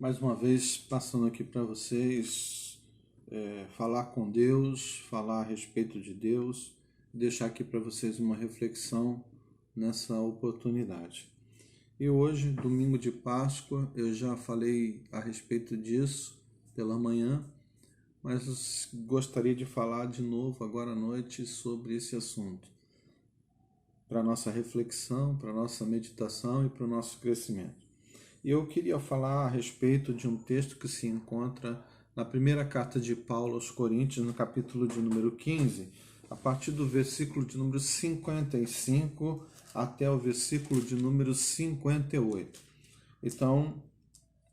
Mais uma vez, passando aqui para vocês, falar com Deus, falar a respeito de Deus, deixar aqui para vocês uma reflexão nessa oportunidade. E hoje, domingo de Páscoa, eu já falei a respeito disso pela manhã, mas gostaria de falar de novo agora à noite sobre esse assunto, para nossa reflexão, para nossa meditação e para o nosso crescimento. E eu queria falar a respeito de um texto que se encontra na primeira carta de Paulo aos Coríntios, no capítulo de número 15, a partir do versículo de número 55 até o versículo de número 58. Então,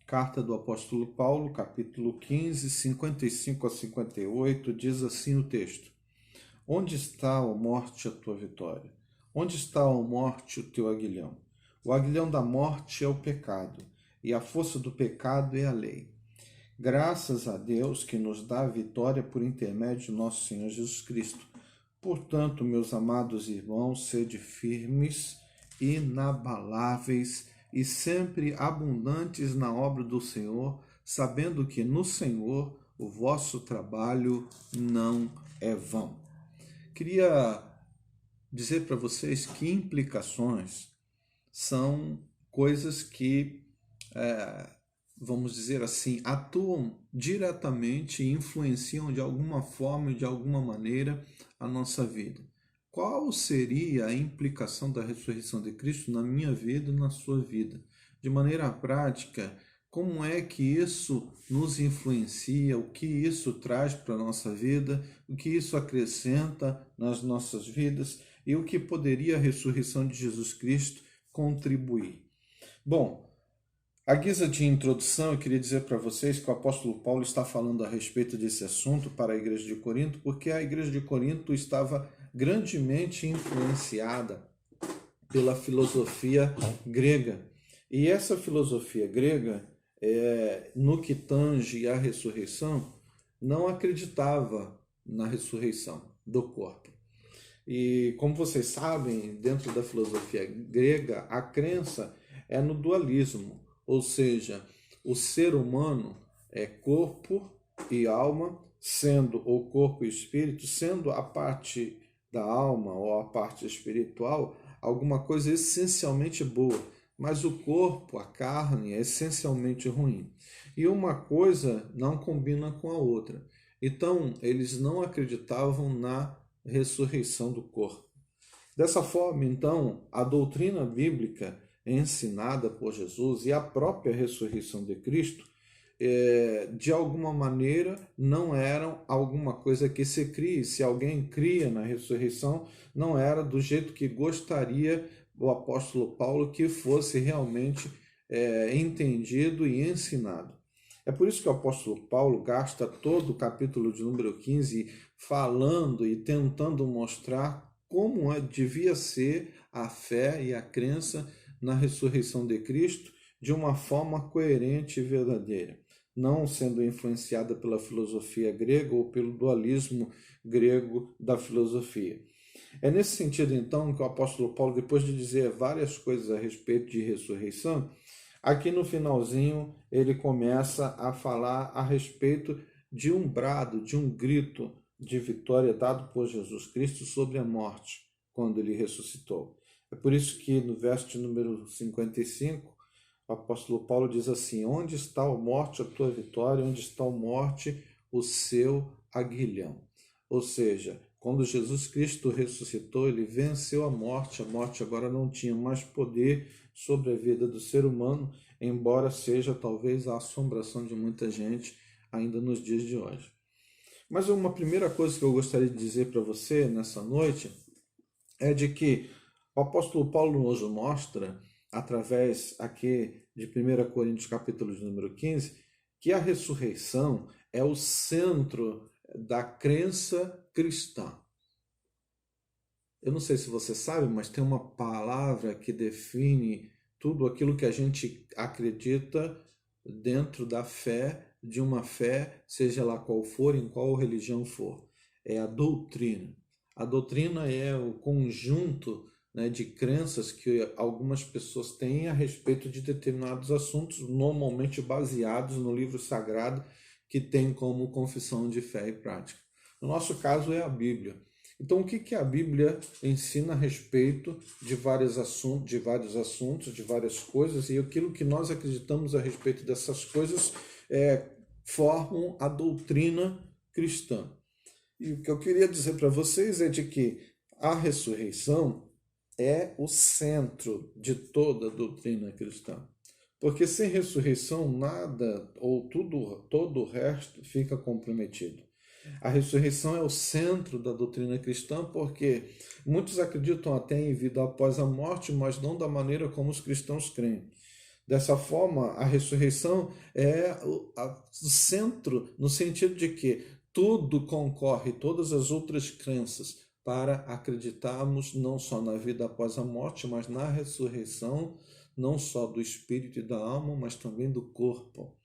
carta do apóstolo Paulo, capítulo 15, 55 a 58, diz assim o texto: Onde está, ó morte, a tua vitória? Onde está, ó morte, o teu aguilhão? O aguilhão da morte é o pecado, e a força do pecado é a lei. Graças a Deus que nos dá a vitória por intermédio de nosso Senhor Jesus Cristo. Portanto, meus amados irmãos, sede firmes, inabaláveis e sempre abundantes na obra do Senhor, sabendo que no Senhor o vosso trabalho não é vão. Queria dizer para vocês que implicações são coisas que, vamos dizer assim, atuam diretamente e influenciam de alguma forma e de alguma maneira a nossa vida. Qual seria a implicação da ressurreição de Cristo na minha vida e na sua vida? De maneira prática, como é que isso nos influencia, o que isso traz para a nossa vida, o que isso acrescenta nas nossas vidas e o que poderia a ressurreição de Jesus Cristo contribuir. Bom, à guisa de introdução, eu queria dizer para vocês que o apóstolo Paulo está falando a respeito desse assunto para a igreja de Corinto, porque a igreja de Corinto estava grandemente influenciada pela filosofia grega. E essa filosofia grega, no que tange à ressurreição, não acreditava na ressurreição do corpo. E como vocês sabem, dentro da filosofia grega, a crença é no dualismo, ou seja, o ser humano é corpo e alma, sendo o corpo e espírito, sendo a parte da alma ou a parte espiritual alguma coisa essencialmente boa, mas o corpo, a carne, é essencialmente ruim. E uma coisa não combina com a outra. Então, eles não acreditavam na ressurreição do corpo. Dessa forma, então, a doutrina bíblica ensinada por Jesus e a própria ressurreição de Cristo, de alguma maneira, não eram alguma coisa que se crie. Se alguém cria na ressurreição, não era do jeito que gostaria o apóstolo Paulo que fosse realmente entendido e ensinado. É por isso que o apóstolo Paulo gasta todo o capítulo de número 15 falando e tentando mostrar como devia ser a fé e a crença na ressurreição de Cristo de uma forma coerente e verdadeira, não sendo influenciada pela filosofia grega ou pelo dualismo grego da filosofia. É nesse sentido, então, que o apóstolo Paulo, depois de dizer várias coisas a respeito de ressurreição, aqui no finalzinho ele começa a falar a respeito de um brado, de um grito de vitória dado por Jesus Cristo sobre a morte, quando ele ressuscitou. É por isso que no verso número 55, o apóstolo Paulo diz assim: Onde está, a morte, a tua vitória? Onde está, a morte, o seu aguilhão? Ou seja, quando Jesus Cristo ressuscitou, ele venceu a morte agora não tinha mais poder sobre a vida do ser humano, embora seja talvez a assombração de muita gente ainda nos dias de hoje. Mas uma primeira coisa que eu gostaria de dizer para você nessa noite é de que o apóstolo Paulo nos mostra, através aqui de 1 Coríntios capítulo de número 15, que a ressurreição é o centro da crença cristã. Eu não sei se você sabe, mas tem uma palavra que define tudo aquilo que a gente acredita dentro da fé, de uma fé, seja lá qual for, em qual religião for. É a doutrina. A doutrina é o conjunto né, de crenças que algumas pessoas têm a respeito de determinados assuntos, normalmente baseados no livro sagrado, que tem como confissão de fé e prática. No nosso caso é a Bíblia. Então, o que a Bíblia ensina a respeito de vários assuntos, de várias coisas, e aquilo que nós acreditamos a respeito dessas coisas formam a doutrina cristã. E o que eu queria dizer para vocês é de que a ressurreição é o centro de toda a doutrina cristã. Porque sem ressurreição nada ou todo o resto fica comprometido. A ressurreição é o centro da doutrina cristã porque muitos acreditam até em vida após a morte, mas não da maneira como os cristãos creem. Dessa forma, a ressurreição é o centro no sentido de que tudo concorre, todas as outras crenças, para acreditarmos não só na vida após a morte, mas na ressurreição, não só do espírito e da alma, mas também do corpo.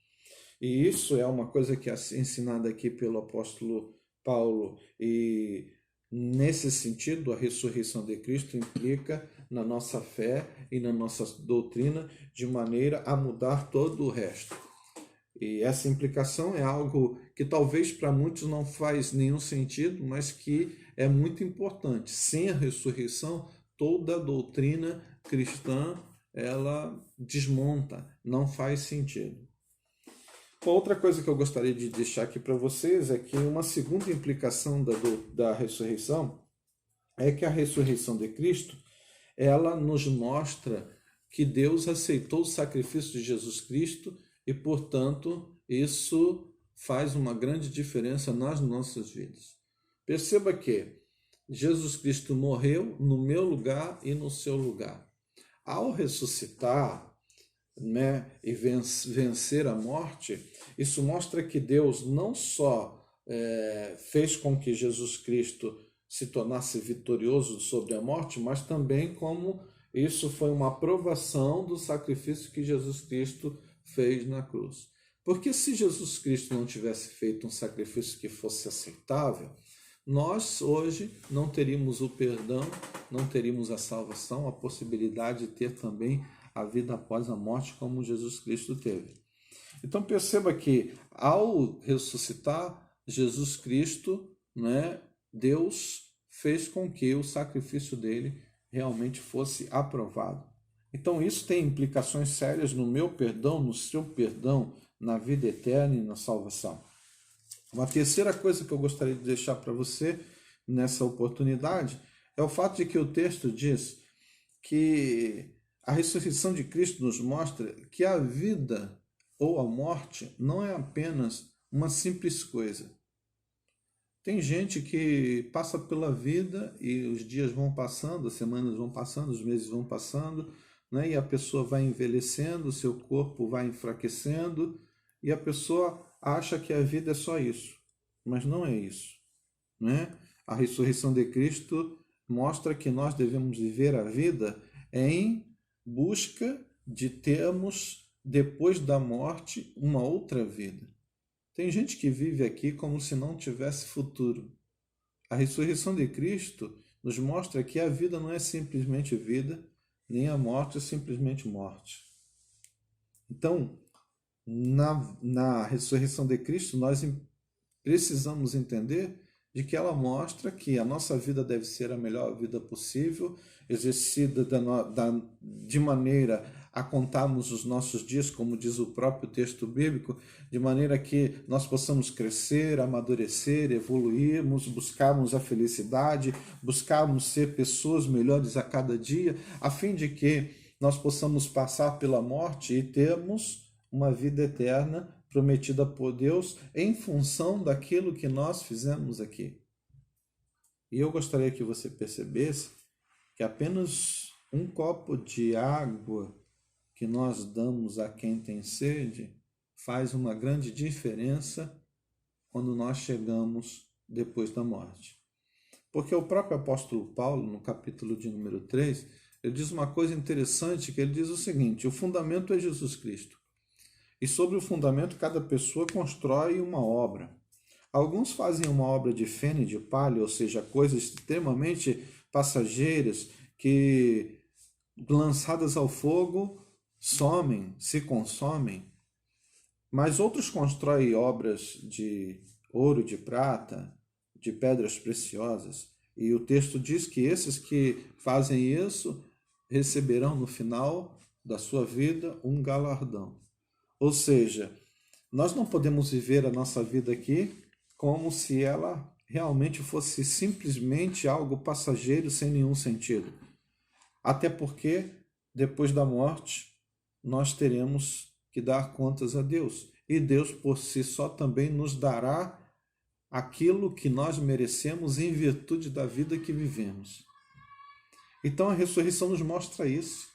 E isso é uma coisa que é ensinada aqui pelo apóstolo Paulo. E nesse sentido, a ressurreição de Cristo implica na nossa fé e na nossa doutrina de maneira a mudar todo o resto. E essa implicação é algo que talvez para muitos não faz nenhum sentido, mas que é muito importante. Sem a ressurreição, toda a doutrina cristã ela desmonta, não faz sentido. Outra coisa que eu gostaria de deixar aqui para vocês é que uma segunda implicação da ressurreição é que a ressurreição de Cristo, ela nos mostra que Deus aceitou o sacrifício de Jesus Cristo e, portanto, isso faz uma grande diferença nas nossas vidas. Perceba que Jesus Cristo morreu no meu lugar e no seu lugar. Ao ressuscitar, né, e vencer a morte, isso mostra que Deus não só fez com que Jesus Cristo se tornasse vitorioso sobre a morte, mas também como isso foi uma aprovação do sacrifício que Jesus Cristo fez na cruz. Porque se Jesus Cristo não tivesse feito um sacrifício que fosse aceitável, nós hoje não teríamos o perdão, não teríamos a salvação, a possibilidade de ter também a vida após a morte como Jesus Cristo teve. Então perceba que ao ressuscitar Jesus Cristo, né, Deus fez com que o sacrifício dele realmente fosse aprovado. Então isso tem implicações sérias no meu perdão, no seu perdão, na vida eterna e na salvação. Uma terceira coisa que eu gostaria de deixar para você nessa oportunidade é o fato de que o texto diz que a ressurreição de Cristo nos mostra que a vida ou a morte não é apenas uma simples coisa. Tem gente que passa pela vida e os dias vão passando, as semanas vão passando, os meses vão passando, né? E a pessoa vai envelhecendo, o seu corpo vai enfraquecendo e a pessoa acha que a vida é só isso. Mas não é isso, né? A ressurreição de Cristo mostra que nós devemos viver a vida em busca de termos, depois da morte, uma outra vida. Tem gente que vive aqui como se não tivesse futuro. A ressurreição de Cristo nos mostra que a vida não é simplesmente vida, nem a morte é simplesmente morte. Então, na ressurreição de Cristo, nós precisamos entender de que ela mostra que a nossa vida deve ser a melhor vida possível, exercida de maneira a contarmos os nossos dias, como diz o próprio texto bíblico, de maneira que nós possamos crescer, amadurecer, evoluirmos, buscarmos a felicidade, buscarmos ser pessoas melhores a cada dia, a fim de que nós possamos passar pela morte e termos uma vida eterna prometida por Deus em função daquilo que nós fizemos aqui. E eu gostaria que você percebesse que apenas um copo de água que nós damos a quem tem sede faz uma grande diferença quando nós chegamos depois da morte. Porque o próprio apóstolo Paulo, no capítulo de número 3, ele diz uma coisa interessante, que ele diz o seguinte: o fundamento é Jesus Cristo. E sobre o fundamento, cada pessoa constrói uma obra. Alguns fazem uma obra de feno e de palha, ou seja, coisas extremamente passageiras, que, lançadas ao fogo, somem, se consomem, mas outros constroem obras de ouro, de prata, de pedras preciosas. E o texto diz que esses que fazem isso receberão no final da sua vida um galardão. Ou seja, nós não podemos viver a nossa vida aqui como se ela realmente fosse simplesmente algo passageiro sem nenhum sentido. Até porque, depois da morte, nós teremos que dar contas a Deus. E Deus, por si só, também nos dará aquilo que nós merecemos em virtude da vida que vivemos. Então a ressurreição nos mostra isso,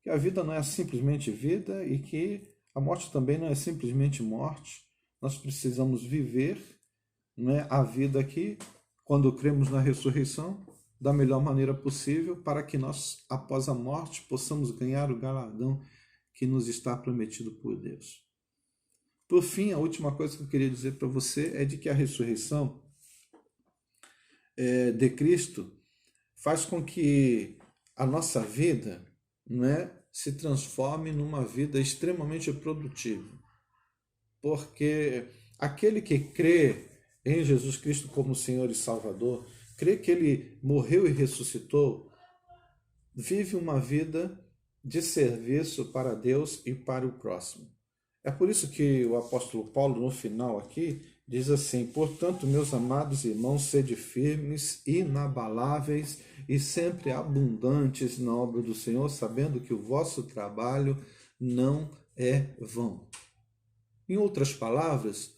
que a vida não é simplesmente vida e que a morte também não é simplesmente morte. Nós precisamos viver, né, a vida aqui, quando cremos na ressurreição, da melhor maneira possível, para que nós, após a morte, possamos ganhar o galardão que nos está prometido por Deus. Por fim, a última coisa que eu queria dizer para você é de que a ressurreição de Cristo faz com que a nossa vida, né, se transforme numa vida extremamente produtiva. Porque aquele que crê em Jesus Cristo como Senhor e Salvador, crê que Ele morreu e ressuscitou, vive uma vida de serviço para Deus e para o próximo. É por isso que o apóstolo Paulo, no final aqui, diz assim: portanto, meus amados irmãos, sede firmes, inabaláveis e sempre abundantes na obra do Senhor, sabendo que o vosso trabalho não é vão. Em outras palavras,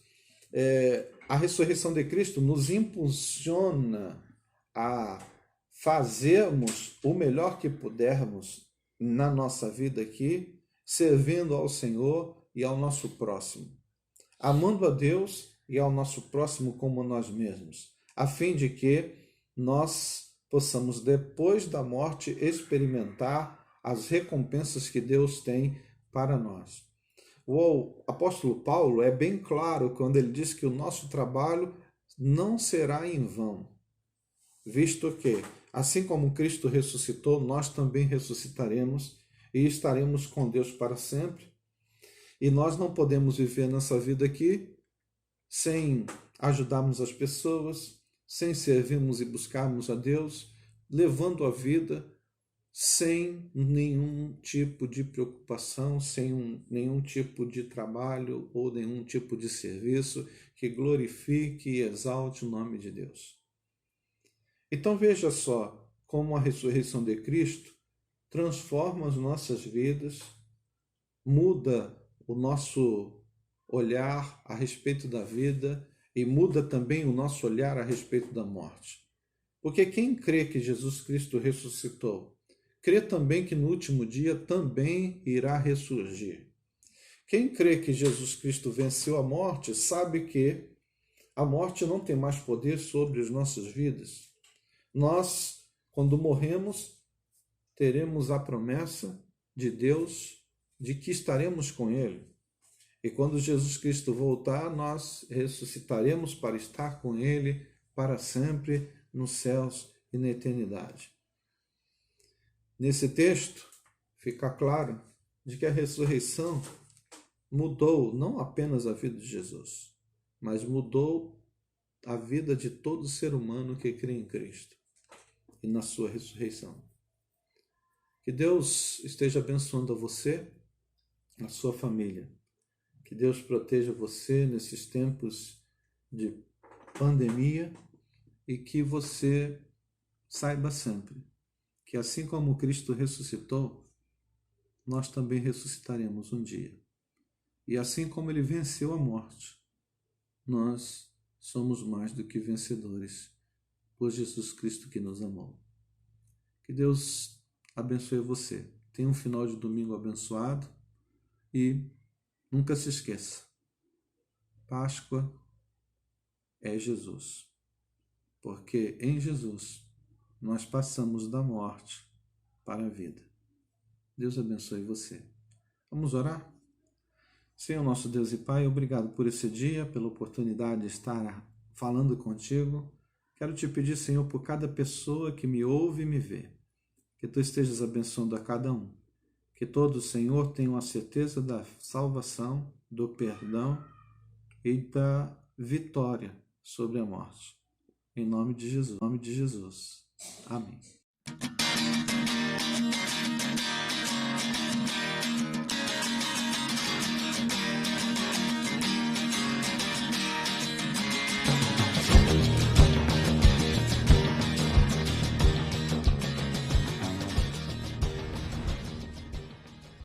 a ressurreição de Cristo nos impulsiona a fazermos o melhor que pudermos na nossa vida aqui, servindo ao Senhor e ao nosso próximo, amando a Deus e ao nosso próximo como nós mesmos, a fim de que nós possamos, depois da morte, experimentar as recompensas que Deus tem para nós. O apóstolo Paulo é bem claro quando ele diz que o nosso trabalho não será em vão, visto que, assim como Cristo ressuscitou, nós também ressuscitaremos e estaremos com Deus para sempre. E nós não podemos viver nessa vida aqui sem ajudarmos as pessoas, sem servirmos e buscarmos a Deus, levando a vida sem nenhum tipo de preocupação, sem nenhum tipo de trabalho ou nenhum tipo de serviço que glorifique e exalte o nome de Deus. Então veja só como a ressurreição de Cristo transforma as nossas vidas, muda o nosso olhar a respeito da vida e muda também o nosso olhar a respeito da morte. Porque quem crê que Jesus Cristo ressuscitou, crê também que no último dia também irá ressurgir. Quem crê que Jesus Cristo venceu a morte, sabe que a morte não tem mais poder sobre as nossas vidas. Nós, quando morremos, teremos a promessa de Deus de que estaremos com Ele. E quando Jesus Cristo voltar, nós ressuscitaremos para estar com Ele para sempre nos céus e na eternidade. Nesse texto, fica claro de que a ressurreição mudou não apenas a vida de Jesus, mas mudou a vida de todo ser humano que crê em Cristo e na sua ressurreição. Que Deus esteja abençoando a você, a sua família. Que Deus proteja você nesses tempos de pandemia e que você saiba sempre que assim como Cristo ressuscitou, nós também ressuscitaremos um dia. E assim como Ele venceu a morte, nós somos mais do que vencedores por Jesus Cristo que nos amou. Que Deus abençoe você. Tenha um final de domingo abençoado e nunca se esqueça, Páscoa é Jesus, porque em Jesus nós passamos da morte para a vida. Deus abençoe você. Vamos orar? Senhor nosso Deus e Pai, obrigado por esse dia, pela oportunidade de estar falando contigo. Quero te pedir, Senhor, por cada pessoa que me ouve e me vê, que Tu estejas abençoando a cada um. Que todos, Senhor, tenham a certeza da salvação, do perdão e da vitória sobre a morte. Em nome de Jesus. Em nome de Jesus. Amém.